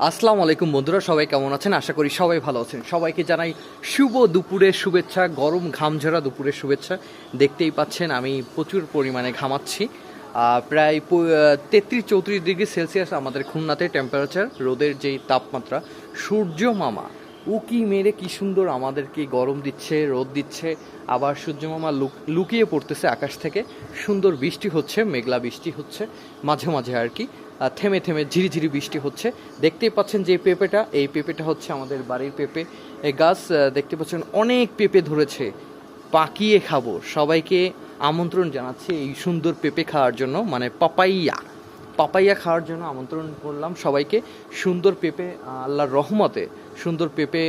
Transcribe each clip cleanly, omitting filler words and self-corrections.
আসসালামু আলাইকুম বন্ধুরা, সবাই কেমন আছেন? আশা করি সবাই ভালো আছেন। সবাইকে জানাই শুভ দুপুরের শুভেচ্ছা, গরম ঘামঝরা দুপুরের শুভেচ্ছা। দেখতেই পাচ্ছেন আমি প্রচুর পরিমাণে ঘামাচ্ছি। প্রায় 33-34 ডিগ্রি সেলসিয়াস আমাদের খুলনাতে টেম্পারেচার, রোদের যেই তাপমাত্রা। সূর্য মামা উকি মেরে কি সুন্দর আমাদেরকে গরম দিচ্ছে, রোদ দিচ্ছে, আবার সূর্য মামা লুকিয়ে পড়তেছে আকাশ থেকে। সুন্দর বৃষ্টি হচ্ছে, মেঘলা বৃষ্টি হচ্ছে মাঝে মাঝে আর কি। থেমে থেমে ঝিরিঝিরি বৃষ্টি হচ্ছে। দেখতেই পাচ্ছেন যে এই পেঁপেটা হচ্ছে আমাদের বাড়ির পেঁপে। এই গাছ দেখতে পাচ্ছেন অনেক পেঁপে ধরেছে, পাকিয়ে খাবো। সবাইকে আমন্ত্রণ জানাচ্ছি এই সুন্দর পেঁপে খাওয়ার জন্য, মানে পাপাইয়া খাওয়ার জন্য আমন্ত্রণ করলাম সবাইকে। সুন্দর পেঁপে, আল্লাহর রহমতে সুন্দর পেঁপে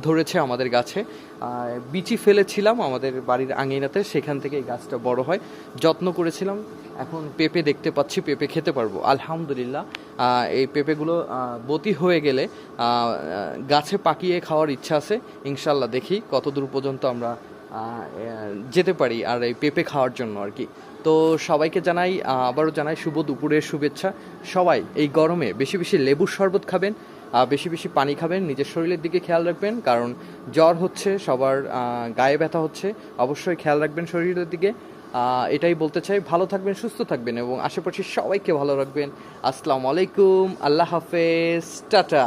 ধরেছে আমাদের গাছে। বিচি ফেলেছিলাম আমাদের বাড়ির আঙিনাতে, সেখান থেকে এই গাছটা বড় হয়, যত্ন করেছিলাম। এখন পেঁপে দেখতে পাচ্ছি, পেঁপে খেতে পারবো আলহামদুলিল্লাহ। এই পেঁপেগুলো বতি হয়ে গেলে গাছে পাকিয়ে খাওয়ার ইচ্ছা আছে। ইনশাল্লাহ দেখি কতদূর পর্যন্ত আমরা যেতে পারি আর এই পেঁপে খাওয়ার জন্য আর কি। তো সবাইকে জানাই, আবারও জানাই শুভ দুপুরের শুভেচ্ছা। সবাই এই গরমে বেশি বেশি লেবুর শরবত খাবেন, বেশি বেশি পানি খাবেন, নিজের শরীরের দিকে খেয়াল রাখবেন, কারণ জ্বর হচ্ছে সবার, গায়ে ব্যথা হচ্ছে, অবশ্যই খেয়াল রাখবেন শরীরের দিকে। এটাই বলতে চাই। ভালো থাকবেন, সুস্থ থাকবেন এবং আশেপাশে সবাইকে ভালো রাখবেন। আসসালামু আলাইকুম, আল্লাহ হাফেজ, টাটা।